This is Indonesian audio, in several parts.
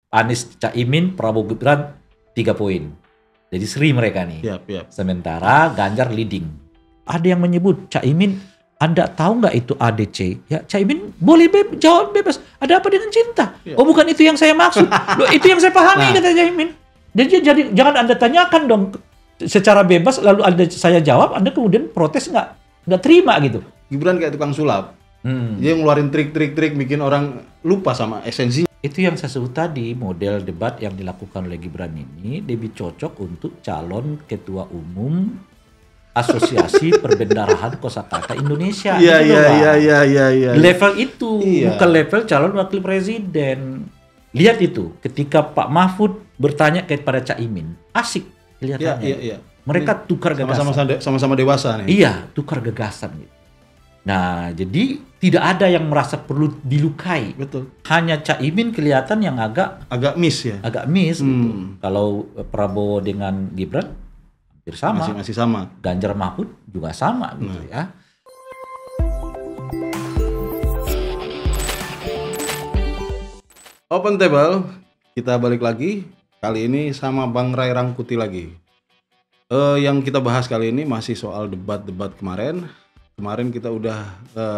Anies, Caimin, Prabowo, Gibran 3 poin. Jadi seri mereka nih. Yap. Sementara Ganjar leading. Ada yang menyebut Caimin, Anda tahu nggak itu ADC? Ya Caimin boleh jawab bebas. Ada apa dengan cinta? Oh bukan itu yang saya maksud. Loh, itu yang saya pahami kata Caimin. Jadi jangan Anda tanyakan dong secara bebas lalu saya jawab, Anda kemudian protes nggak terima gitu. Gibran kayak tukang sulap. Dia ngeluarin trik-trik bikin orang lupa sama esensinya. Itu yang saya sebut tadi, model debat yang dilakukan oleh Gibran ini lebih cocok untuk calon ketua umum Asosiasi Perbendarahan Kosakata Indonesia. Iya. Level itu, bukan level calon wakil presiden. Lihat itu, ketika Pak Mahfud bertanya kepada Caimin, asik kelihatannya. Iya. Mereka tukar gagasan. Sama-sama dewasa nih. Iya, tukar gagasan gitu. Nah, jadi tidak ada yang merasa perlu dilukai. Betul. Hanya Caimin kelihatan yang agak miss ya. Agak miss gitu. Kalau Prabowo dengan Gibran hampir sama. Masih sama. Ganjar Mahfud juga sama gitu ya. Open table, kita balik lagi. Kali ini sama Bang Ray Rangkuti lagi. Yang kita bahas kali ini masih soal debat-debat kemarin. Kemarin kita udah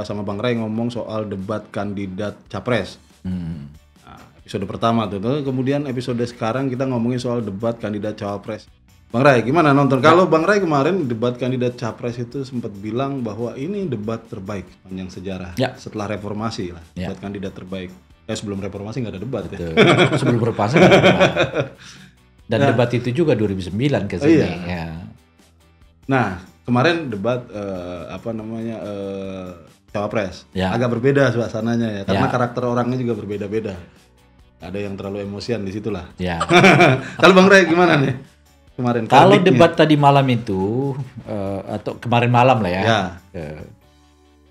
sama Bang Ray ngomong soal debat kandidat capres. Nah, episode pertama tuh. Kemudian episode sekarang kita ngomongin soal debat kandidat cawapres. Bang Ray, gimana nonton? Kalau Bang Ray kemarin debat kandidat capres itu sempat bilang bahwa ini debat terbaik sepanjang sejarah. Setelah reformasi lah, debat kandidat terbaik. Sebelum reformasi nggak ada debat. Betul. Sebelum reformasi nggak ada debat. Dan debat itu juga 2009 ke sini. Ya. Nah, kemarin debat cawapres agak berbeda suasananya ya, karena karakter orangnya juga berbeda-beda. Ada yang terlalu emosian di situlah. Ya. Kalau Bang Ray gimana nih kemarin? Kalau debat tadi malam itu atau kemarin malam lah ya.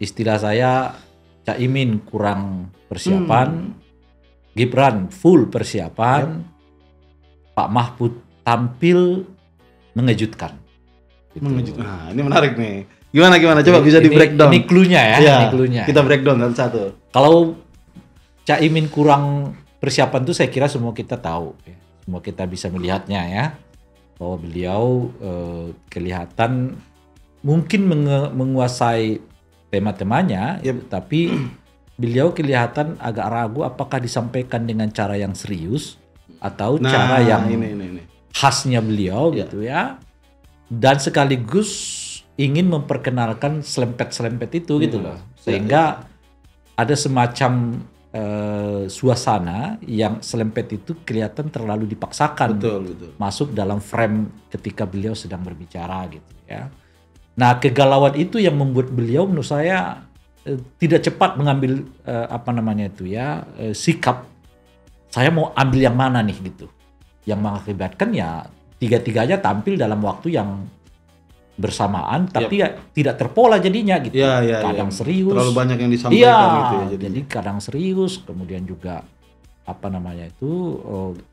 Istilah saya Caimin kurang persiapan, Gibran full persiapan, Pak Mahfud tampil mengejutkan. Gitu. Nah, ini menarik nih. Gimana? Coba bisa di breakdown. Ini cluenya ya. Ini cluenya. Kita breakdown satu-satu. Kalau Caimin kurang persiapan tuh saya kira semua kita tahu. Semua kita bisa melihatnya ya. Bahwa beliau kelihatan mungkin menguasai tema-temanya, tapi beliau kelihatan agak ragu apakah disampaikan dengan cara yang serius atau cara yang ini. khasnya beliau gitu ya. Dan sekaligus ingin memperkenalkan selempet-selempet itu gitu loh. Sehingga ada semacam suasana yang selempet itu kelihatan terlalu dipaksakan masuk dalam frame ketika beliau sedang berbicara gitu ya. Nah, kegalauan itu yang membuat beliau menurut saya tidak cepat mengambil sikap saya mau ambil yang mana nih gitu. Yang mengakibatkan ya tiga-tiganya tampil dalam waktu yang bersamaan tapi tidak terpola jadinya gitu. Kadang serius. Terlalu banyak yang disampaikan gitu ya. Jadi kadang serius, kemudian juga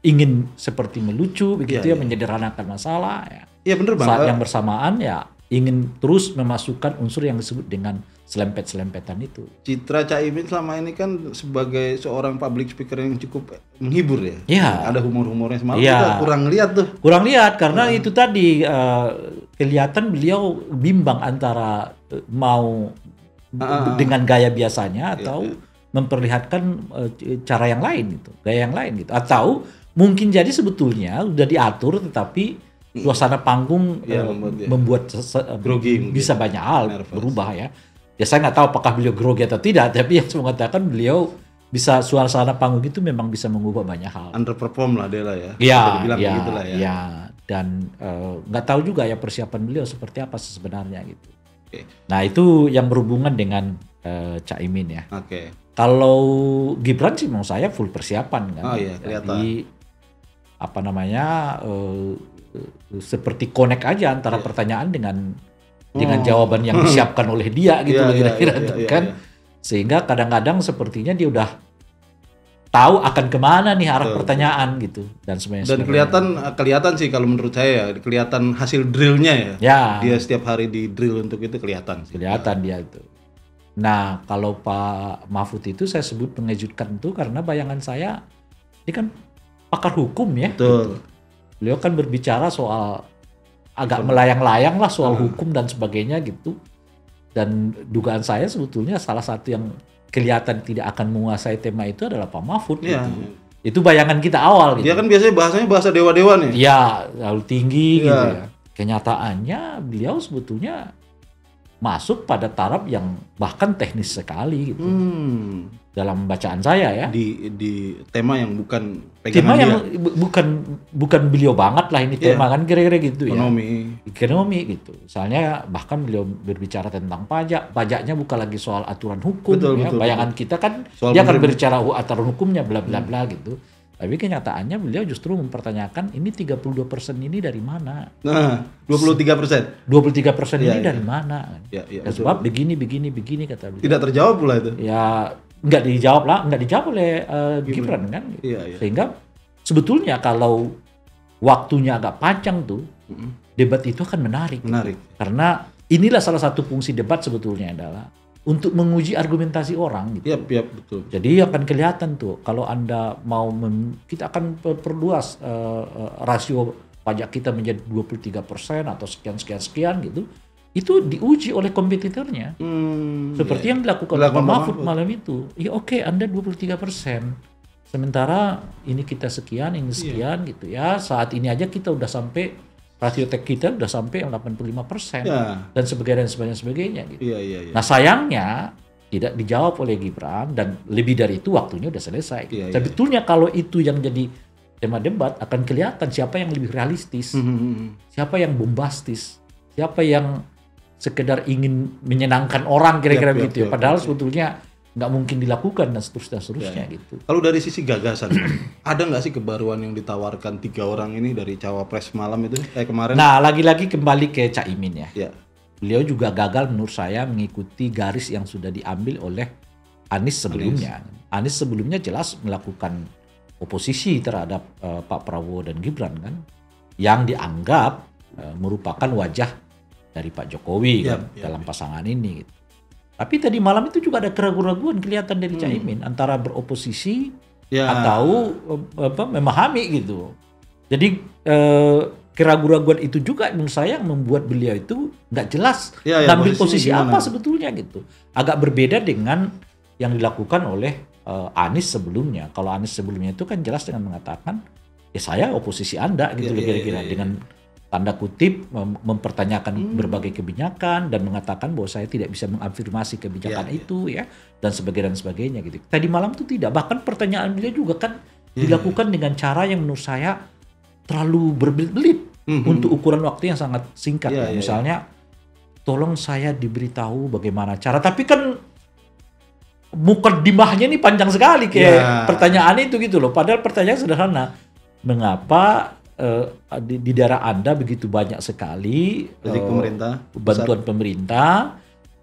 ingin seperti melucu begitu menyederhanakan masalah ya. Iya benar Bang. Saat yang bersamaan ya ingin terus memasukkan unsur yang disebut dengan selempet-selempetan itu. Citra Caimin selama ini kan sebagai seorang public speaker yang cukup menghibur ya. Ada humor-humornya semalam kita kurang lihat tuh. Kurang lihat karena itu tadi kelihatan beliau bimbang antara mau dengan gaya biasanya atau memperlihatkan cara yang lain gitu, gaya yang lain gitu. Atau mungkin jadi sebetulnya udah diatur tetapi suasana panggung membuat grogi, bisa banyak hal berubah ya. Ya saya nggak tahu apakah beliau grogi atau tidak, tapi yang saya mengatakan beliau bisa suasana panggung itu memang bisa mengubah banyak hal. Underperform lah dia lah ya. Iya. Dan nggak tahu juga ya persiapan beliau seperti apa sebenarnya gitu. Nah itu yang berhubungan dengan Caimin ya. Kalau Gibran sih menurut saya full persiapan kan. Jadi seperti connect aja antara pertanyaan dengan jawaban yang disiapkan oleh dia gitu kira-kira sehingga kadang-kadang sepertinya dia udah tahu akan kemana nih arah pertanyaan gitu dan sebenarnya. Dan kelihatan sih kalau menurut saya kelihatan hasil drillnya ya. Dia setiap hari di drill untuk itu kelihatan dia itu. Nah kalau Pak Mahfud itu saya sebut mengejutkan itu karena bayangan saya ini kan pakar hukum ya. Betul. Gitu. Beliau kan berbicara soal agak melayang-layang lah soal hukum dan sebagainya gitu. Dan dugaan saya sebetulnya salah satu yang kelihatan tidak akan menguasai tema itu adalah Pak Mahfud gitu. Itu bayangan kita awal gitu. Dia kan biasanya bahasanya bahasa dewa-dewa nih. Iya, lalu tinggi gitu ya. Kenyataannya beliau sebetulnya masuk pada taraf yang bahkan teknis sekali gitu. Dalam bacaan saya ya. Di tema yang bukan pegangan tema yang dia. bukan beliau banget lah ini tema kan kira-kira gitu Ekonomi gitu. Misalnya bahkan beliau berbicara tentang pajak. Pajaknya bukan lagi soal aturan hukum ya. Bayangan kita kan soal dia akan berbicara aturan hukumnya bla bla bla gitu. Tapi kenyataannya beliau justru mempertanyakan ini 32% ini dari mana? Nah, 23%. 23% ini dari mana? Ya, sebab begini kata beliau. Tidak terjawab pula itu. Ya nggak dijawab oleh Gibran kan. Sehingga sebetulnya kalau waktunya agak panjang tuh, debat itu akan menarik. Karena inilah salah satu fungsi debat sebetulnya adalah untuk menguji argumentasi orang gitu. Betul. Jadi akan kelihatan tuh kalau Anda mau kita akan perluas rasio pajak kita menjadi 23% atau sekian gitu. Itu diuji oleh kompetitornya. Seperti yang dilakukan oleh Pak Mahfud malam itu. Ya oke, Anda 23%. Sementara ini kita sekian, ini sekian gitu ya. Saat ini aja kita udah sampai rasio tek kita udah sampai 85% dan sebagainya gitu. Nah sayangnya tidak dijawab oleh Gibran dan lebih dari itu waktunya udah selesai. Sebetulnya kalau itu yang jadi tema debat akan kelihatan siapa yang lebih realistis, siapa yang bombastis, siapa yang sekedar ingin menyenangkan orang kira-kira begitu ya. Padahal sebetulnya nggak mungkin dilakukan dan seterusnya gitu. Kalau dari sisi gagasan, ada nggak sih kebaruan yang ditawarkan 3 orang ini dari Cawapres malam itu kemarin? Nah, lagi-lagi kembali ke Caimin ya. Beliau juga gagal menurut saya mengikuti garis yang sudah diambil oleh Anies sebelumnya. Anies sebelumnya jelas melakukan oposisi terhadap Pak Prabowo dan Gibran kan, yang dianggap merupakan wajah dari Pak Jokowi dalam pasangan ini. Gitu. Tapi tadi malam itu juga ada keraguan-keraguan kelihatan dari Caimin antara beroposisi atau memahami gitu. Jadi keraguan-keraguan itu juga menurut saya yang membuat beliau itu nggak jelas ngambil posisi apa sebetulnya gitu. Agak berbeda dengan yang dilakukan oleh Anies sebelumnya. Kalau Anies sebelumnya itu kan jelas dengan mengatakan ya saya oposisi Anda gitu kira-kira dengan tanda kutip mempertanyakan berbagai kebijakan dan mengatakan bahwa saya tidak bisa mengafirmasi kebijakan itu ya dan sebagainya gitu. Tadi malam itu tidak, bahkan pertanyaan beliau juga kan dilakukan dengan cara yang menurut saya terlalu berbelit-belit untuk ukuran waktu yang sangat singkat ya. Misalnya tolong saya diberitahu bagaimana cara, tapi kan mukaddimahnya ini panjang sekali kayak pertanyaan itu gitu loh. Padahal pertanyaan sederhana. Mengapa di daerah Anda begitu banyak sekali bantuan pemerintah,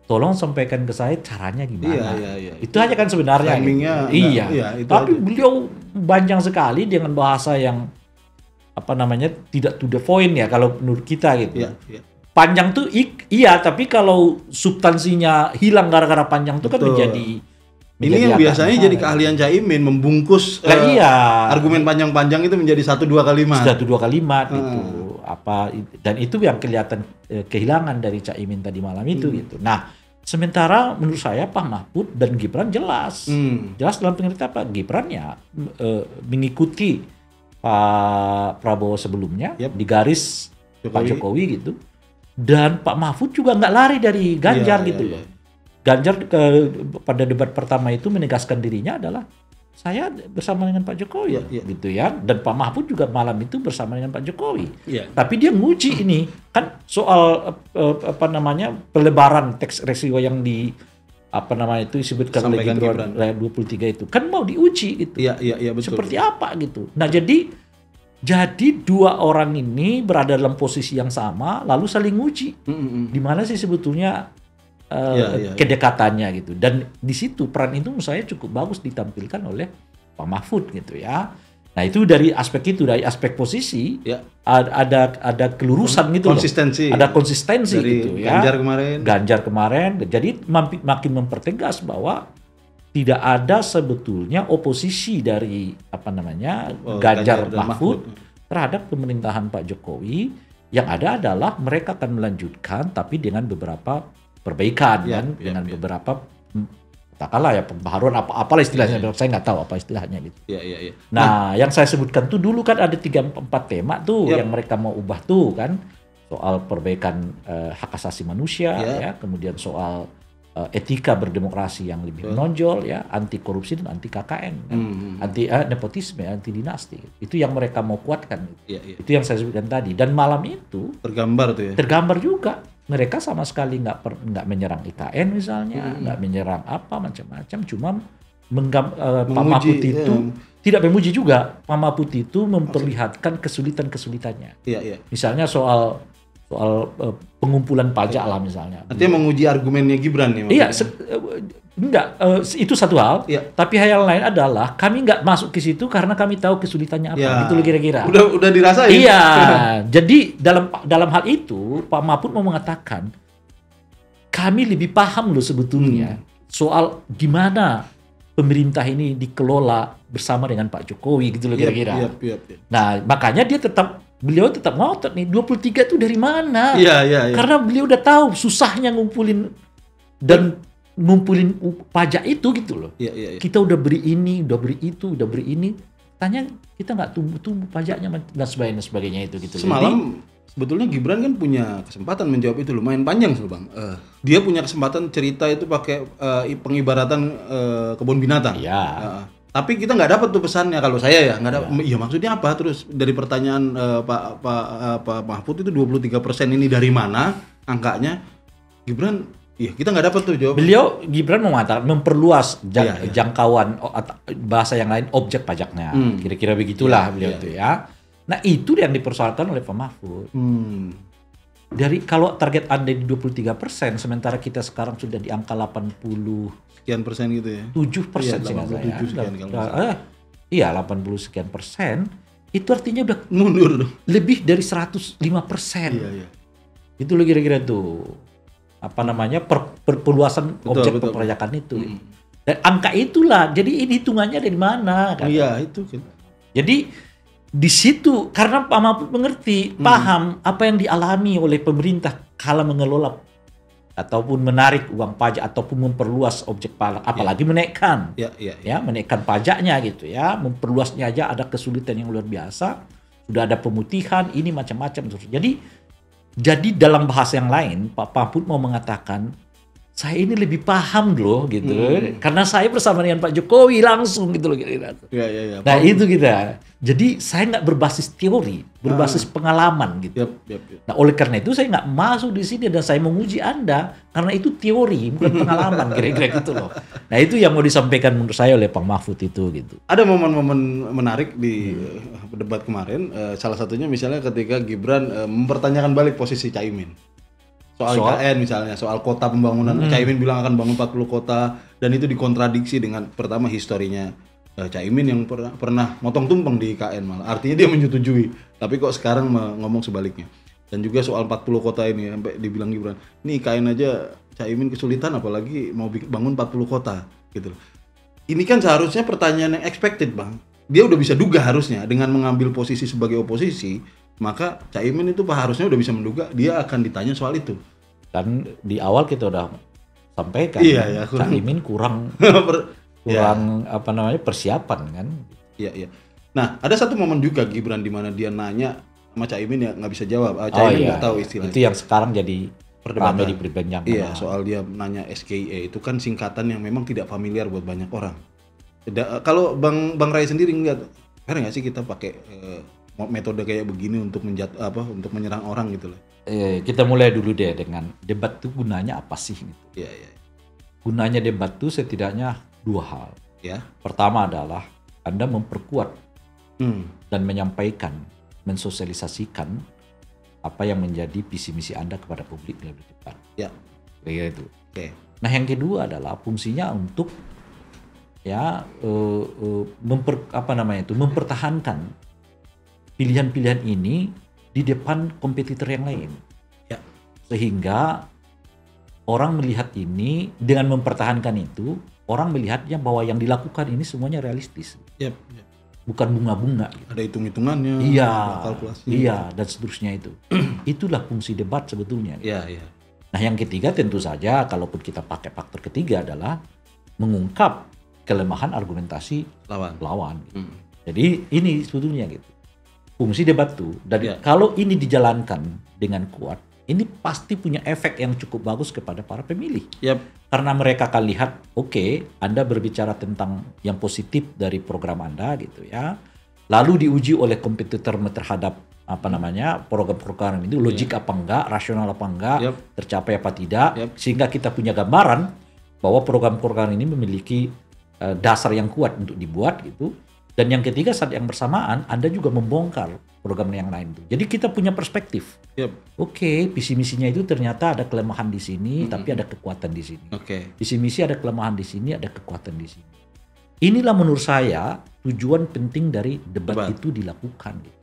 tolong sampaikan ke saya caranya gimana. Itu aja kan sebenarnya. Tapi beliau panjang sekali dengan bahasa yang tidak to the point ya kalau menurut kita gitu. Panjang tuh tapi kalau substansinya hilang gara-gara panjang tuh kan menjadi ini yang biasanya jadi keahlian Caimin membungkus argumen panjang-panjang itu menjadi 1-2 kalimat. 1-2 kalimat gitu. Dan itu yang kelihatan kehilangan dari Caimin tadi malam itu gitu. Nah, sementara menurut saya Pak Mahfud dan Gibran jelas. Jelas dalam pengertian apa? Gibran ya mengikuti Pak Prabowo sebelumnya di garis Pak Jokowi gitu. Dan Pak Mahfud juga nggak lari dari Ganjar gitu loh. Ganjar pada debat pertama itu menegaskan dirinya adalah saya bersama dengan Pak Jokowi gitu ya, dan Pak Mahfud juga malam itu bersama dengan Pak Jokowi. Tapi dia nguji ini kan soal pelebaran tax ratio yang disebutkan oleh Gibran 23 itu kan mau diuji gitu. Betul. Seperti apa gitu. Nah, jadi dua orang ini berada dalam posisi yang sama lalu saling nguji. Di mana sih sebetulnya kedekatannya gitu, dan di situ peran itu menurut saya cukup bagus ditampilkan oleh Pak Mahfud gitu ya. Nah itu dari aspek posisi ada kelurusan gitu konsistensi. Ada konsistensi dari gitu ya. Ganjar kemarin, jadi makin mempertegas bahwa tidak ada sebetulnya oposisi dari Ganjar dan Mahfud terhadap pemerintahan Pak Jokowi. Yang ada adalah mereka akan melanjutkan tapi dengan beberapa perbaikan dengan beberapa katakanlah ya pembaharuan apalah istilahnya, saya nggak tahu apa istilahnya gitu. Nah, yang saya sebutkan tuh dulu kan ada 3-4 tema tuh yang mereka mau ubah tuh kan, soal perbaikan hak asasi manusia, ya, kemudian soal etika berdemokrasi yang lebih menonjol, ya, anti korupsi dan anti KKN, kan? Anti nepotisme, anti dinasti. Itu yang mereka mau kuatkan. Itu yang saya sebutkan tadi. Dan malam itu tergambar tuh ya. Tergambar juga. Mereka sama sekali nggak menyerang IKN misalnya, nggak menyerang apa macam-macam, cuma Pak Mahfud itu tidak memuji juga. Pak Mahfud itu memperlihatkan kesulitan-kesulitannya. Misalnya soal pengumpulan pajak lah misalnya. Artinya menguji argumennya Gibran nih. Iya, itu satu hal. Tapi hal lain adalah kami nggak masuk ke situ karena kami tahu kesulitannya apa. Gitu loh kira-kira. Udah dirasain. Iya. Jadi dalam hal itu Pak Mahfud mau mengatakan kami lebih paham loh sebetulnya soal gimana pemerintah ini dikelola bersama dengan Pak Jokowi gitu loh kira-kira. Nah, makanya beliau tetap ngotot nih 23 itu dari mana? Karena beliau udah tahu susahnya ngumpulin pajak itu gitu loh. Kita udah beri ini, udah beri itu, udah beri ini. Tanya kita nggak tumbuh pajaknya dan sebagainya itu gitu. Semalam sebetulnya Gibran kan punya kesempatan menjawab itu lumayan panjang loh Bang. Dia punya kesempatan cerita itu pakai pengibaratan kebun binatang. Tapi kita nggak dapat tuh pesannya kalau saya ya nggak dapat. Iya maksudnya apa? Terus dari pertanyaan Pak Mahfud itu 23% ini dari mana angkanya? Gibran, iya kita nggak dapat tuh jawab. Gibran mengatakan memperluas jangkauan bahasa yang lain objek pajaknya. Kira-kira begitulah beliau itu ya. Nah itu yang dipersoalkan oleh Pak Mahfud. Dari kalau target Anda di 23%, sementara kita sekarang sudah di angka 80 sekian persen gitu ya. 7% sih Iya 80 sekian persen. Itu artinya udah mundur lebih dari 105%. Itu lo kira-kira tuh perluasan objek perpajakan itu. Dan angka itulah. Jadi ini hitungannya dari mana? Kan? Itu kan. Jadi di situ karena Pak Mahfud mengerti, paham apa yang dialami oleh pemerintah kala mengelola ataupun menarik uang pajak ataupun memperluas objek pajak, apalagi menaikkan, menaikkan pajaknya gitu ya, memperluasnya aja ada kesulitan yang luar biasa, sudah ada pemutihan, ini macam-macam terus. Jadi dalam bahasa yang lain, Pak Mahfud mau mengatakan saya ini lebih paham loh gitu, karena saya bersama dengan Pak Jokowi langsung gitu loh. Nah itu kita. Jadi saya nggak berbasis teori, berbasis pengalaman gitu. Nah oleh karena itu saya nggak masuk di sini dan saya menguji Anda karena itu teori bukan pengalaman kira-kira gitu loh. Nah itu yang mau disampaikan menurut saya oleh Pak Mahfud itu gitu. Ada momen-momen menarik di debat kemarin. Salah satunya misalnya ketika Gibran mempertanyakan balik posisi Caimin. Soal IKN misalnya, soal kota pembangunan. Caimin bilang akan bangun 40 kota dan itu dikontradiksi dengan pertama historinya Caimin yang pernah motong tumpeng di IKN malah. Artinya dia menyetujui. Tapi kok sekarang ngomong sebaliknya. Dan juga soal 40 kota ini sampai dibilang Gibran, ini IKN aja Caimin kesulitan apalagi mau bangun 40 kota gitu. Ini kan seharusnya pertanyaan yang expected, Bang. Dia udah bisa duga harusnya dengan mengambil posisi sebagai oposisi, maka Caimin itu harusnya udah bisa menduga dia akan ditanya soal itu. Kan di awal kita udah sampaikan Caimin kurang persiapan kan. Nah ada satu momen juga Gibran di mana dia nanya sama Caimin ya nggak bisa jawab. Caimin nggak tahu istilahnya. Itu yang sekarang jadi perdebatan di perbincangan. Soal dia nanya SKE itu kan singkatan yang memang tidak familiar buat banyak orang. Kalau Bang Ray sendiri ngeliat, karena nggak sih kita pakai metode kayak begini untuk untuk menyerang orang gitu loh. Kita mulai dulu deh dengan debat itu gunanya apa sih gitu. Gunanya debat itu setidaknya dua hal. Pertama adalah Anda memperkuat dan menyampaikan, mensosialisasikan apa yang menjadi visi misi Anda kepada publik lebih cepat. Kayak itu. Nah yang kedua adalah fungsinya untuk mempertahankan pilihan-pilihan ini di depan kompetitor yang lain, sehingga orang melihat ini dengan mempertahankan itu, orang melihatnya bahwa yang dilakukan ini semuanya realistis. Yep. Bukan bunga-bunga. Gitu. Ada hitung-hitungannya, iya, ada kalkulasinya. Iya, dan seterusnya itu. Itulah fungsi debat sebetulnya. Gitu. Iya. Nah, yang ketiga tentu saja, kalaupun kita pakai faktor ketiga adalah mengungkap kelemahan argumentasi lawan. Gitu. Jadi ini sebetulnya gitu. Fungsi debat tuh. Dan kalau ini dijalankan dengan kuat, ini pasti punya efek yang cukup bagus kepada para pemilih. Karena mereka akan lihat, oke, Anda berbicara tentang yang positif dari program Anda gitu ya. Lalu diuji oleh kompetitor terhadap program-program itu logik apa enggak, rasional apa enggak, tercapai apa tidak, sehingga kita punya gambaran bahwa program-program ini memiliki dasar yang kuat untuk dibuat gitu. Dan yang ketiga, saat yang bersamaan Anda juga membongkar program yang lain itu. Jadi kita punya perspektif. Oke, visi misinya itu ternyata ada kelemahan di sini, tapi ada kekuatan di sini. Visi misi ada kelemahan di sini, ada kekuatan di sini. Inilah menurut saya tujuan penting dari debat itu dilakukan gitu.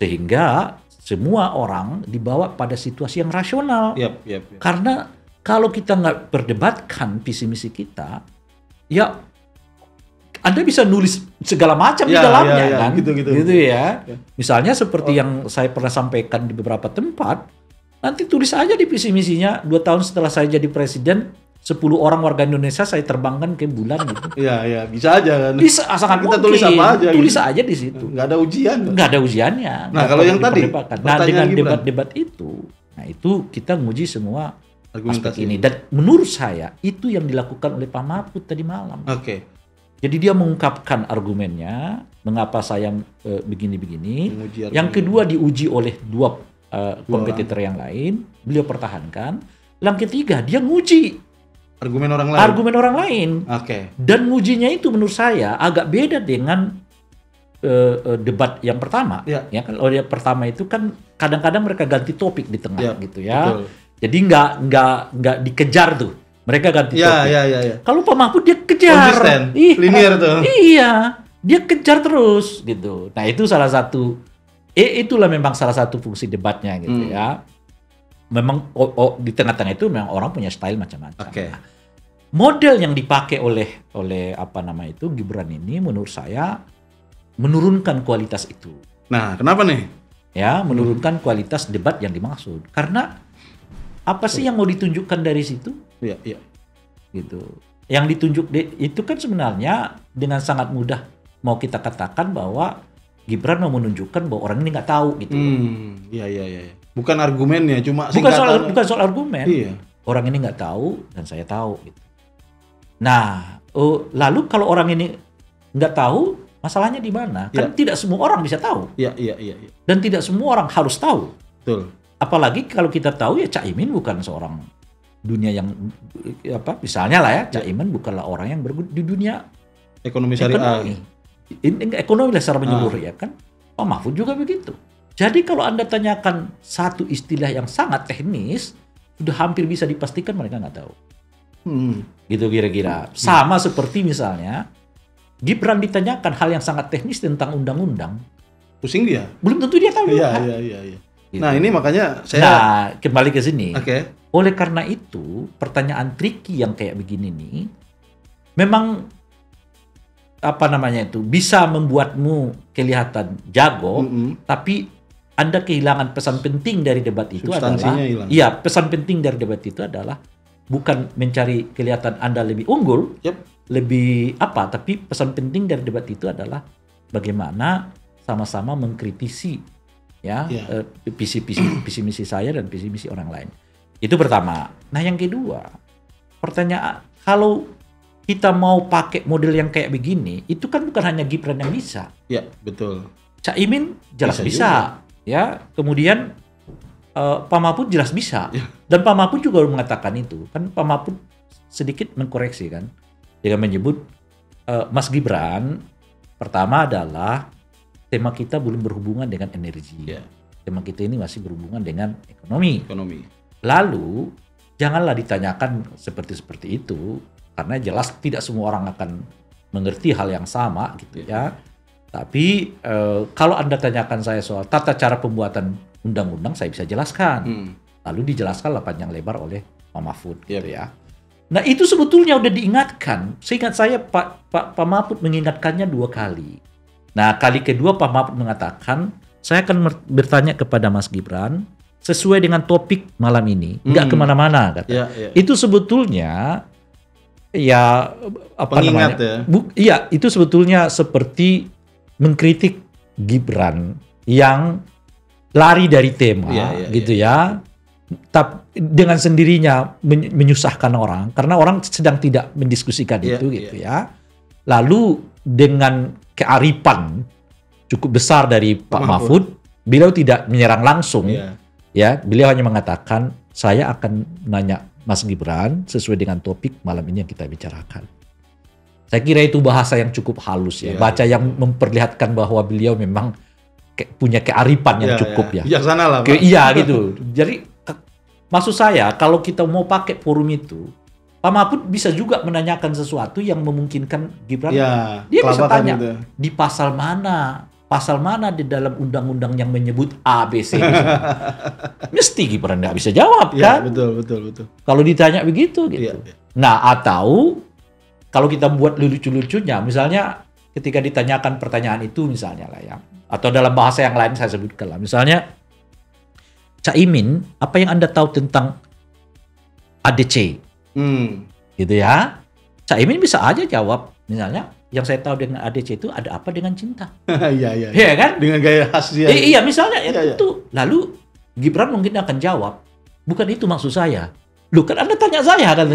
Sehingga semua orang dibawa pada situasi yang rasional. Karena kalau kita nggak berdebatkan visi misi kita, ya Anda bisa nulis segala macam di dalamnya kan, gitu ya. Misalnya seperti yang saya pernah sampaikan di beberapa tempat, nanti tulis aja di visi misinya 2 tahun setelah saya jadi presiden, 10 orang warga Indonesia saya terbangkan ke bulan gitu. Iya, bisa aja kan. Bisa, sangat kita mungkin. Tulis apa aja. Tulis aja di situ. Nggak ada ujian. Nggak ada ujiannya. Nah, kalau yang tadi, nah dengan debat-debat itu, nah itu kita nguji semua aspek ini. Dan menurut saya itu yang dilakukan oleh Pak Mahfud tadi malam. Jadi dia mengungkapkan argumennya, mengapa saya begini-begini. Yang kedua diuji oleh 2 kompetitor yang lain, beliau pertahankan. Yang ketiga dia nguji argumen orang lain. Dan ngujinya itu menurut saya agak beda dengan debat yang pertama. Ya kan, kalau yang pertama itu kan kadang-kadang mereka ganti topik di tengah gitu ya. Betul. Jadi nggak dikejar tuh. Mereka ganti topik. Kalau Pak Mahfud dia kejar. Konsisten, linear tuh. Iya, dia kejar terus gitu. Nah itu salah satu, itulah memang salah satu fungsi debatnya gitu ya. Memang di tengah-tengah itu memang orang punya style macam-macam. Nah, model yang dipakai oleh Gibran ini menurut saya menurunkan kualitas itu. Nah, kenapa nih? Ya, menurunkan kualitas debat yang dimaksud. Karena apa sih yang mau ditunjukkan dari situ? Iya. Gitu. Yang ditunjuk itu kan sebenarnya dengan sangat mudah mau kita katakan bahwa Gibran mau menunjukkan bahwa orang ini nggak tahu gitu. Iya. Bukan argumennya, cuma singkatan. Bukan soal argumen. Iya. Orang ini nggak tahu dan saya tahu gitu. Nah, lalu kalau orang ini nggak tahu, masalahnya di mana? Kan tidak semua orang bisa tahu. Iya. Dan tidak semua orang harus tahu. Betul. Apalagi kalau kita tahu ya Cak Imin bukan seorang dunia yang misalnya lah ya, Cak Imin bukanlah orang yang di dunia ekonomi syariah. Ekonomi lah secara menyeluruh ya kan. Pak Mahfud juga begitu. Jadi kalau Anda tanyakan satu istilah yang sangat teknis, sudah hampir bisa dipastikan mereka nggak tahu. Gitu kira-kira. Sama seperti misalnya Gibran ditanyakan hal yang sangat teknis tentang undang-undang. Pusing dia. Belum tentu dia tahu. Iya. Gitu. Nah ini makanya saya kembali ke sini. Oleh karena itu pertanyaan tricky yang kayak begini nih memang bisa membuatmu kelihatan jago, tapi Anda kehilangan pesan penting dari debat itu pesan penting dari debat itu adalah bukan mencari kelihatan Anda lebih unggul, tapi pesan penting dari debat itu adalah bagaimana sama-sama mengkritisi visi misi saya dan visi misi orang lain. Itu pertama. Nah yang kedua, pertanyaan kalau kita mau pakai model yang kayak begini, itu kan bukan hanya Gibran yang bisa. Ya betul. Cak Imin jelas bisa. Ya, kemudian Pak Mahfud jelas bisa. Dan Pak Mahfud juga mengatakan itu. Kan Pak Mahfud sedikit mengkoreksi kan, dengan menyebut Mas Gibran pertama adalah tema kita belum berhubungan dengan energi. Tema kita ini masih berhubungan dengan ekonomi. Lalu janganlah ditanyakan seperti itu karena jelas tidak semua orang akan mengerti hal yang sama gitu ya. Tapi kalau Anda tanyakan saya soal tata cara pembuatan undang-undang, saya bisa jelaskan. Lalu dijelaskanlah panjang lebar oleh Pak Mahfud gitu ya. Nah itu sebetulnya udah diingatkan. Seingat saya Pak Mahfud mengingatkannya 2 kali. Nah kali kedua Pak Mahfud mengatakan, saya akan bertanya kepada Mas Gibran sesuai dengan topik malam ini, nggak kemana-mana kata. Itu sebetulnya ya apa pengingat namanya? Iya itu sebetulnya seperti mengkritik Gibran yang lari dari tema gitu ya. Tapi dengan sendirinya menyusahkan orang karena orang sedang tidak mendiskusikan itu gitu ya. Lalu dengan kearifan cukup besar dari Pak Mahfud, beliau tidak menyerang langsung. Ya, beliau hanya mengatakan saya akan nanya Mas Gibran sesuai dengan topik malam ini yang kita bicarakan. Saya kira itu bahasa yang cukup halus ya. Baca yang memperlihatkan bahwa beliau memang punya kearifan yang cukup ya. Bijaksana lah, Pak. Iya gitu. Jadi maksud saya kalau kita mau pakai forum itu, Pak Mahfud bisa juga menanyakan sesuatu yang memungkinkan Gibran. Dia bisa tanya di pasal mana di dalam undang-undang yang menyebut A, B, C. Mesti Gibran nggak bisa jawab kan? Betul. Kalau ditanya begitu gitu. Nah atau kalau kita buat lucu-lucunya, misalnya ketika ditanyakan pertanyaan itu misalnya lah ya, atau dalam bahasa yang lain saya sebutkan lah, misalnya Caimin, apa yang Anda tahu tentang ADC? Gitu ya. Caimin bisa aja jawab, misalnya, yang saya tahu dengan ADC itu ada apa dengan cinta? Iya. Iya kan? Dengan gaya khas dia. Iya, misalnya itu. Lalu Gibran mungkin akan jawab, bukan itu maksud saya. Loh kan Anda tanya saya kan?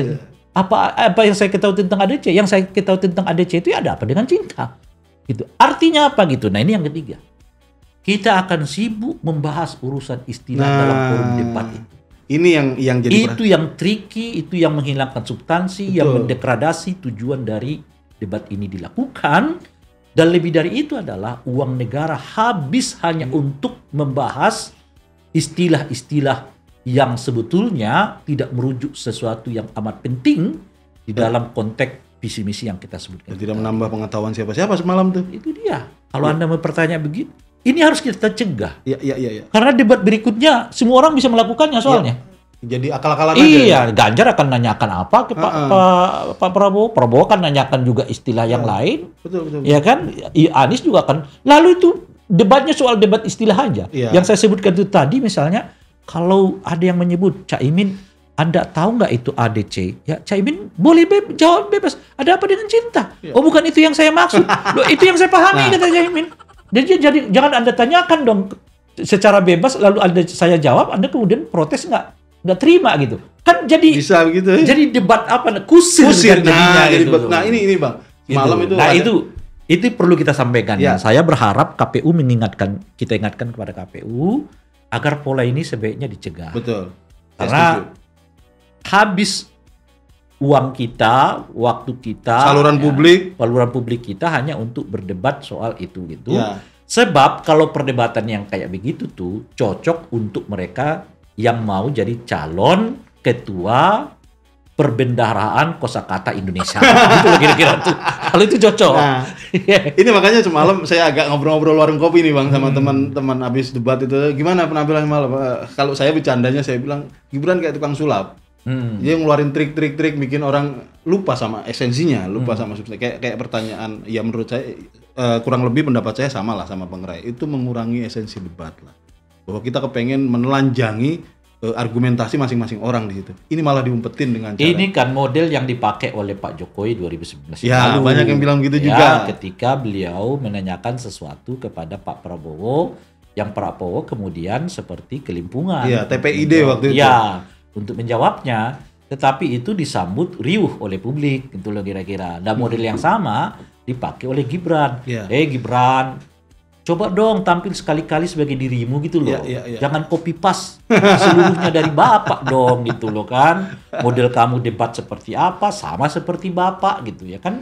Apa yang saya ketahui tentang ADC? Yang saya ketahui tentang ADC itu ada apa dengan cinta? Gitu. Artinya apa gitu? Nah ini yang ketiga. Kita akan sibuk membahas urusan istilah dalam forum debat itu. Ini yang jadi itu yang tricky, itu yang menghilangkan substansi, yang mendegradasi tujuan dari debat ini dilakukan. Dan lebih dari itu adalah uang negara habis hanya untuk membahas istilah-istilah yang sebetulnya tidak merujuk sesuatu yang amat penting di dalam konteks visi misi yang kita sebutkan. Dan tidak menambah pengetahuan siapa-siapa semalam tuh. Itu dia. Kalau Anda bertanya begitu, ini harus kita cegah. Iya. Karena debat berikutnya semua orang bisa melakukannya soalnya. Jadi akal-akalan aja. Iya, Ganjar akan nanyakan apa ke Pak Prabowo. Prabowo akan nanyakan juga istilah yang lain. Betul. Ya kan? Anies juga akan. Lalu itu debatnya soal debat istilah aja. Yang saya sebutkan itu tadi misalnya, kalau ada yang menyebut Caimin, Anda tahu nggak itu ADC? Ya Caimin boleh jawab bebas. Ada apa dengan cinta? Oh bukan itu yang saya maksud. Loh, itu yang saya pahami kata Caimin. Jadi jangan Anda tanyakan dong secara bebas lalu saya jawab, Anda kemudian protes nggak terima gitu. Kan jadi bisa begitu ya? Jadi debat apa? Kusir kan jadinya gitu. Nah ini Bang. Malam gitu. itu nah itu perlu kita sampaikan. Ya. Saya berharap KPU kita ingatkan kepada KPU agar pola ini sebaiknya dicegah. Betul. Karena habis uang kita, waktu kita, saluran publik kita hanya untuk berdebat soal itu gitu. Sebab kalau perdebatan yang kayak begitu tuh cocok untuk mereka yang mau jadi calon ketua perbendaharaan kosakata Indonesia. Gitu loh kira-kira tuh. Kalau itu cocok. Nah, ini makanya semalam saya agak ngobrol-ngobrol warung kopi nih Bang sama teman-teman habis debat itu. Gimana penampilan malam? Kalau saya bercandanya saya bilang Gibran kayak tukang sulap. Dia ngeluarin trik-trik bikin orang lupa sama esensinya, lupa sama substansi. Kayak pertanyaan, ya menurut saya kurang lebih pendapat saya sama lah sama Bang Ray. Itu mengurangi esensi debat lah. Bahwa kita kepengen menelanjangi argumentasi masing-masing orang di situ. Ini malah diumpetin dengan cara. Ini kan model yang dipakai oleh Pak Jokowi 2019 ya, lalu. Banyak yang bilang gitu juga. Ketika beliau menanyakan sesuatu kepada Pak Prabowo, yang Pak Prabowo kemudian seperti kelimpungan. Iya, TPID waktu itu. Iya, untuk menjawabnya. Tetapi itu disambut riuh oleh publik, gitu loh kira-kira. Dan model yang sama dipakai oleh Gibran. Gibran, coba dong tampil sekali-kali sebagai dirimu gitu loh. Jangan copy paste seluruhnya dari Bapak dong gitu loh kan. Model kamu debat seperti apa, sama seperti Bapak gitu ya kan.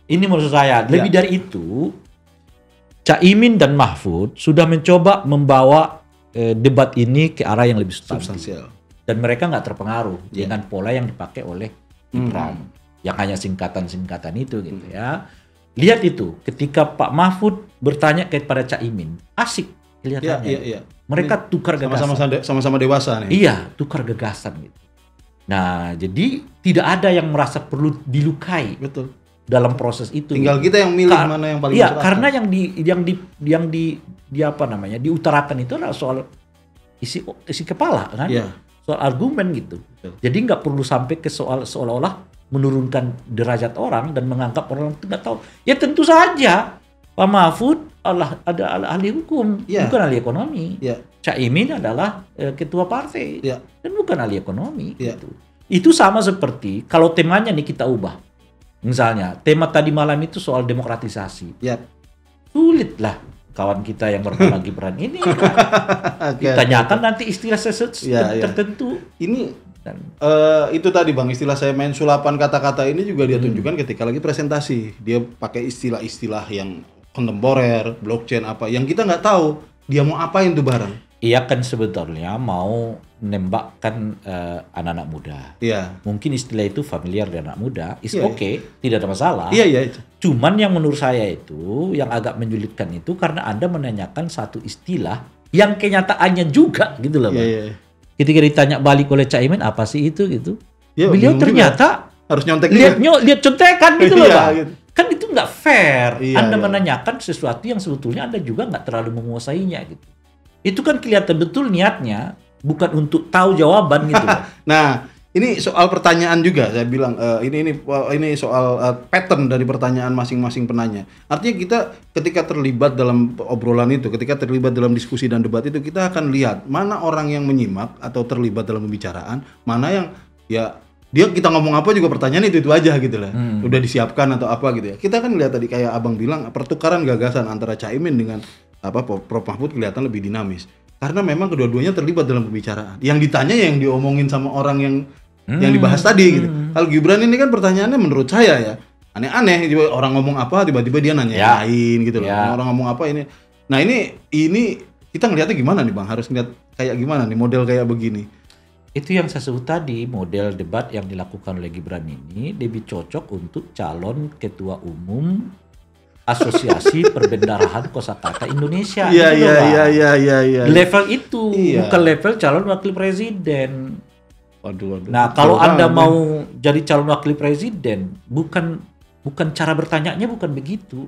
Ini menurut saya. Lebih dari itu, Caimin dan Mahfud sudah mencoba membawa debat ini ke arah yang lebih substansial. Dan mereka nggak terpengaruh dengan pola yang dipakai oleh Gibran. Yang hanya singkatan-singkatan itu gitu ya. Lihat itu, ketika Pak Mahfud bertanya kepada Caimin, asik kelihatannya. Iya. Mereka tukar gagasan. Sama-sama dewasa nih. Iya, tukar gagasan gitu. Nah, jadi tidak ada yang merasa perlu dilukai. Betul. Dalam proses itu. Tinggal kita yang milih mana yang paling Iya, karena yang di apa namanya, diutarakan itu adalah soal isi kepala kan. Iya. Soal argumen gitu. Betul. Jadi nggak perlu sampai ke soal seolah-olah menurunkan derajat orang dan menganggap orang itu nggak tahu. Ya tentu saja Pak Mahfud adalah ahli hukum, bukan ahli ekonomi. Caimin adalah ketua partai dan bukan ahli ekonomi. Gitu. Itu sama seperti kalau temanya nih kita ubah. Misalnya tema tadi malam itu soal demokratisasi. Sulit lah kawan kita yang bernama Gibran ini kan. Ditanyakan nanti istilah tertentu. Ini itu tadi Bang, istilah saya main sulapan kata-kata ini juga dia tunjukkan ketika lagi presentasi. Dia pakai istilah-istilah yang kontemporer, blockchain apa, yang kita nggak tahu dia mau apain tuh barang. Iya kan sebetulnya mau menembakkan anak-anak muda. Iya. Mungkin istilah itu familiar dengan anak muda, tidak ada masalah. Iya. Cuman yang menurut saya itu, yang agak menyulitkan itu karena Anda menanyakan satu istilah yang kenyataannya juga gitu loh. Iya. Ketika ditanya balik oleh Caimin apa sih itu gitu, beliau ternyata juga. Harus nyontek lihat contekan gitu loh Pak. Gitu. Kan itu nggak fair. Anda Iya. menanyakan sesuatu yang sebetulnya Anda juga nggak terlalu menguasainya gitu. Itu kan kelihatan betul niatnya bukan untuk tahu jawaban gitu loh. Nah, ini soal pertanyaan juga saya bilang ini soal pattern dari pertanyaan masing-masing penanya. Artinya kita ketika terlibat dalam obrolan itu, ketika terlibat dalam diskusi dan debat itu, kita akan lihat mana orang yang menyimak atau terlibat dalam pembicaraan, mana yang kita ngomong apa juga pertanyaan itu aja gitu lah. Udah disiapkan atau apa gitu ya. Kita kan lihat tadi kayak Abang bilang pertukaran gagasan antara Caimin dengan Prof Mahfud kelihatan lebih dinamis. Karena memang kedua-duanya terlibat dalam pembicaraan. Yang ditanya yang diomongin sama orang yang dibahas tadi gitu. Kalau Gibran ini kan pertanyaannya menurut saya ya aneh-aneh. Orang ngomong apa tiba-tiba dia nanyain gitu loh. Orang ngomong apa ini. Nah ini kita ngeliatnya gimana nih Bang? Harus ngeliat kayak gimana nih model kayak begini? Itu yang saya sebut tadi, model debat yang dilakukan oleh Gibran ini lebih cocok untuk calon ketua umum Asosiasi Perbendarahan Kosakata Indonesia. Iya. Level itu bukan level calon wakil presiden. Waduh. Nah, kalau Anda mau jadi calon wakil presiden, bukan cara bertanyanya bukan begitu.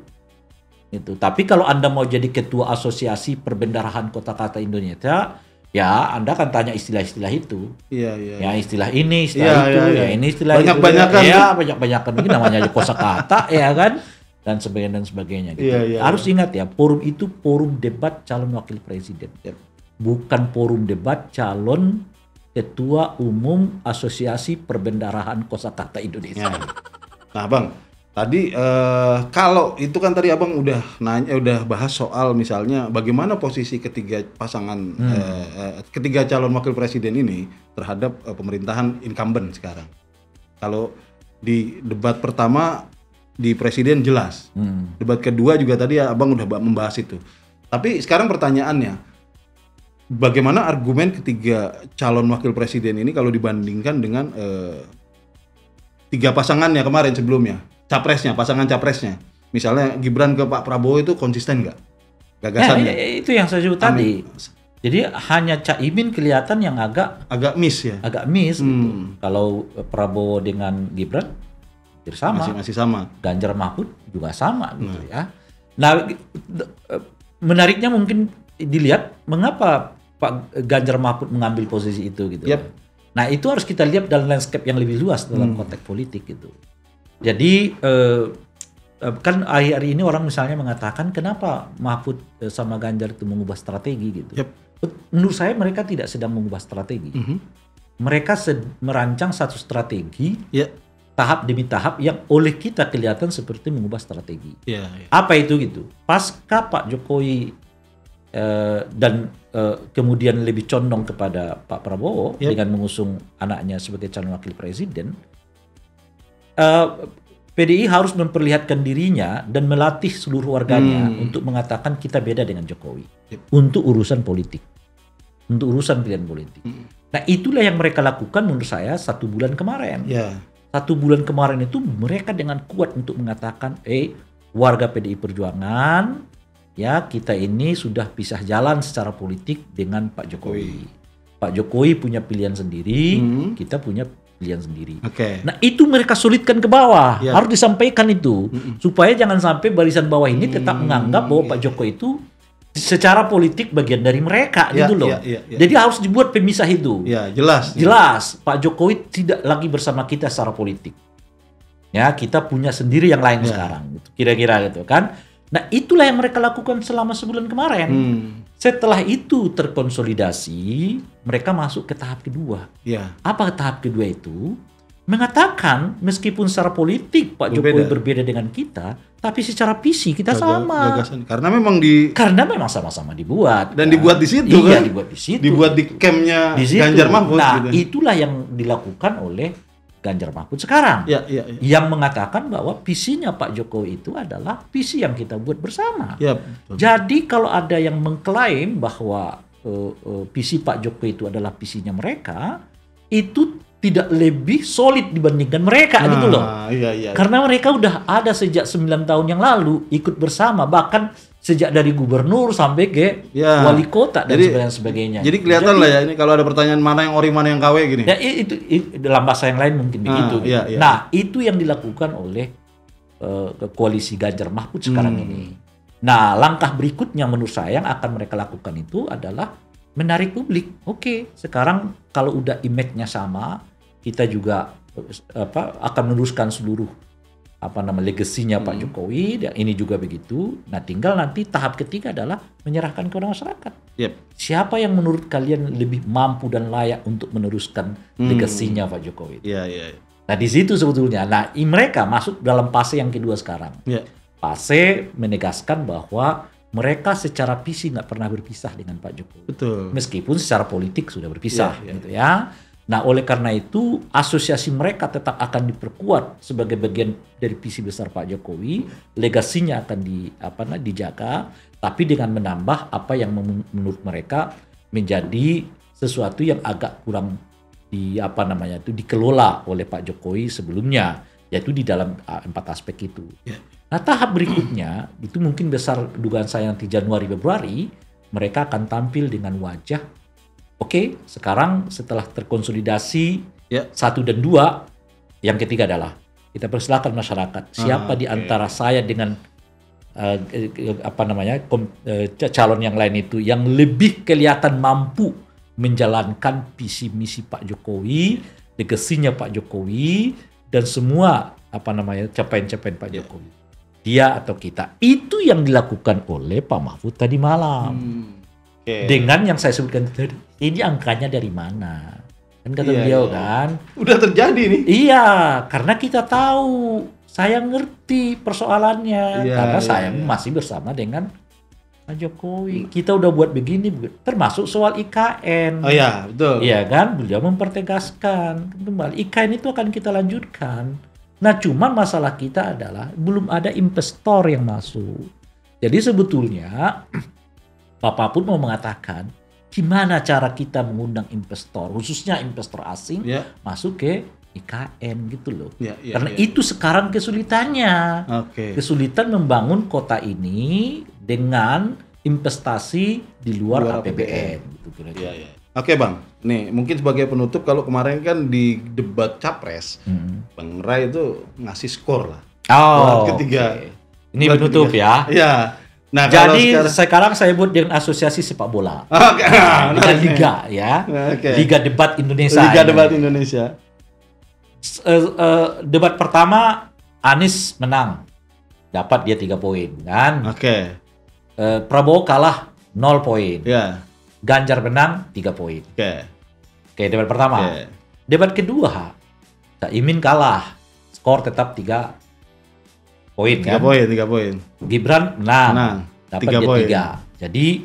Gitu. Tapi kalau Anda mau jadi ketua Asosiasi Perbendarahan Kosakata Indonesia, ya Anda akan tanya istilah-istilah itu. Iya. Ya istilah ini, istilah itu, ya ini istilah banyak-banyakan. Ya, banyak-banyakan ini namanya kosakata ya kan, dan sebagainya gitu. Iya. Harus ingat ya, forum itu forum debat calon wakil presiden. Bukan forum debat calon Ketua Umum Asosiasi Perbendarahan Kosakata Indonesia. Nah, Bang, tadi kalau itu kan tadi Abang udah bahas soal misalnya bagaimana posisi ketiga pasangan ketiga calon wakil presiden ini terhadap pemerintahan incumbent sekarang. Kalau di debat pertama di presiden jelas. Debat kedua juga tadi Abang udah membahas itu. Tapi sekarang pertanyaannya, bagaimana argumen ketiga calon wakil presiden ini kalau dibandingkan dengan tiga pasangannya kemarin sebelumnya, pasangan capresnya. Misalnya Gibran ke Pak Prabowo itu konsisten nggak gagasannya? Itu yang saya sebut tadi. Jadi hanya Caimin kelihatan yang agak miss ya. Agak miss gitu. Kalau Prabowo dengan Gibran masih sama. Ganjar Mahfud juga sama gitu ya. Nah, menariknya mungkin dilihat mengapa Pak Ganjar Mahfud mengambil posisi itu gitu. Nah, itu harus kita lihat dalam landscape yang lebih luas dalam konteks politik gitu. Jadi kan hari ini orang misalnya mengatakan kenapa Mahfud sama Ganjar itu mengubah strategi gitu. Menurut saya mereka tidak sedang mengubah strategi. Mereka merancang satu strategi tahap demi tahap yang oleh kita kelihatan seperti mengubah strategi. Apa itu gitu? Pasca Pak Jokowi dan kemudian lebih condong kepada Pak Prabowo dengan mengusung anaknya sebagai calon wakil presiden, PDI harus memperlihatkan dirinya dan melatih seluruh warganya untuk mengatakan kita beda dengan Jokowi untuk urusan politik, untuk urusan pilihan politik. Nah, itulah yang mereka lakukan menurut saya 1 bulan kemarin. 1 bulan kemarin itu mereka dengan kuat untuk mengatakan, warga PDI Perjuangan ya kita ini sudah pisah jalan secara politik dengan Pak Jokowi. Pak Jokowi punya pilihan sendiri, kita punya pilihan sendiri. Nah itu mereka sulitkan ke bawah, harus disampaikan itu supaya jangan sampai barisan bawah ini tetap menganggap bahwa Pak Jokowi itu secara politik bagian dari mereka gitu loh. Jadi harus dibuat pemisah itu. Jelas. Pak Jokowi tidak lagi bersama kita secara politik. Ya, kita punya sendiri yang lain sekarang. Gitu. Kira-kira gitu kan. Nah, itulah yang mereka lakukan selama sebulan kemarin. Setelah itu terkonsolidasi, mereka masuk ke tahap kedua. Apa tahap kedua itu? Mengatakan meskipun secara politik Pak Jokowi berbeda dengan kita, tapi secara visi kita sama. Gagasan. Karena memang sama-sama dibuat. Dan dibuat di situ kan? Dibuat di situ. Dibuat di campnya Ganjar Mahfud. Nah, gitu. itulah yang dilakukan oleh Ganjar Mahfud sekarang. Yang mengatakan bahwa visinya Pak Jokowi itu adalah visi yang kita buat bersama. Jadi kalau ada yang mengklaim bahwa visi Pak Jokowi itu adalah visinya mereka, itu tidak lebih solid dibandingkan mereka gitu loh. Karena mereka udah ada sejak 9 tahun yang lalu ikut bersama, bahkan sejak dari gubernur sampai ke wali kota dan sebagainya. Jadi kelihatan lah ya ini kalau ada pertanyaan mana yang ori mana yang KW gini. Ya itu dalam bahasa yang lain mungkin begitu. Nah, itu yang dilakukan oleh koalisi Ganjar Mahfud sekarang ini. Nah, langkah berikutnya menurut saya yang akan mereka lakukan itu adalah menarik publik. Oke, sekarang kalau udah image-nya sama, kita juga akan meneruskan seluruh legasinya Pak Jokowi, dan ini juga begitu. Nah, tinggal nanti tahap ketiga adalah menyerahkan kepada masyarakat. Siapa yang menurut kalian lebih mampu dan layak untuk meneruskan legasinya Pak Jokowi? Nah, di situ sebetulnya. Nah, mereka masuk dalam fase yang kedua sekarang. Fase menegaskan bahwa mereka secara visi nggak pernah berpisah dengan Pak Jokowi. Meskipun secara politik sudah berpisah, gitu ya. Nah, oleh karena itu asosiasi mereka tetap akan diperkuat sebagai bagian dari visi besar Pak Jokowi, legasinya akan dijaga, tapi dengan menambah apa yang menurut mereka menjadi sesuatu yang agak kurang dikelola oleh Pak Jokowi sebelumnya, yaitu di dalam 4 aspek itu. Nah, tahap berikutnya itu mungkin besar dugaan saya nanti Januari Februari mereka akan tampil dengan wajah. Oke, sekarang setelah terkonsolidasi 1 dan 2, yang ketiga adalah kita persilakan masyarakat siapa di antara saya dengan calon yang lain itu yang lebih kelihatan mampu menjalankan visi misi Pak Jokowi, legasinya Pak Jokowi dan semua capaian-capaian Pak Jokowi. Dia atau kita. Itu yang dilakukan oleh Pak Mahfud tadi malam. Dengan yang saya sebutkan tadi, ini angkanya dari mana? Kan kata beliau kan. Udah terjadi nih. Iya, karena kita tahu, saya ngerti persoalannya. Karena saya masih bersama dengan Pak Jokowi. Kita udah buat begini, termasuk soal IKN. Betul. Iya kan, beliau mempertegaskan kembali IKN itu akan kita lanjutkan. Nah, cuman masalah kita adalah belum ada investor yang masuk. Jadi sebetulnya Pak Mahfud mau mengatakan gimana cara kita mengundang investor, khususnya investor asing masuk ke IKN gitu loh. Karena itu sekarang kesulitannya. Kesulitan membangun kota ini dengan investasi di luar APBN. Gitu kira-kira. Oke Bang, nih mungkin sebagai penutup kalau kemarin kan di debat Capres, Bang Ray itu ngasih skor lah. Ketiga. Ini penutup ya. Nah, jadi sekarang saya buat dengan asosiasi sepak bola. Dengan liga ya. Liga Debat Indonesia. Liga Debat Indonesia. Debat pertama Anies menang. Dapat dia 3 poin kan. Prabowo kalah 0 poin. Ganjar menang 3 poin. Oke, debat pertama. Debat kedua, Caimin kalah. Skor tetap 3 poin kan? 3 poin. Gibran menang. Dapat 3 poin. Jadi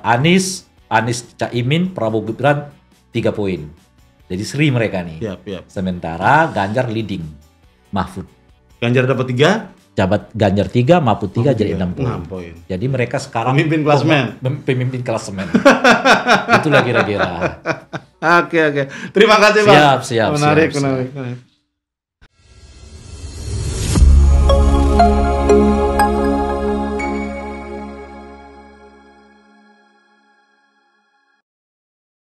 Anies, Caimin, Prabowo, Gibran 3 poin. Jadi seri mereka nih. Sementara Ganjar leading. Mahfud. Ganjar dapat 3. Ganjar 3, Mahfud 3 jadi 6 poin. Jadi mereka sekarang pemimpin klasemen. Itulah kira-kira. Oke. Terima kasih Bang. Siap. Menarik.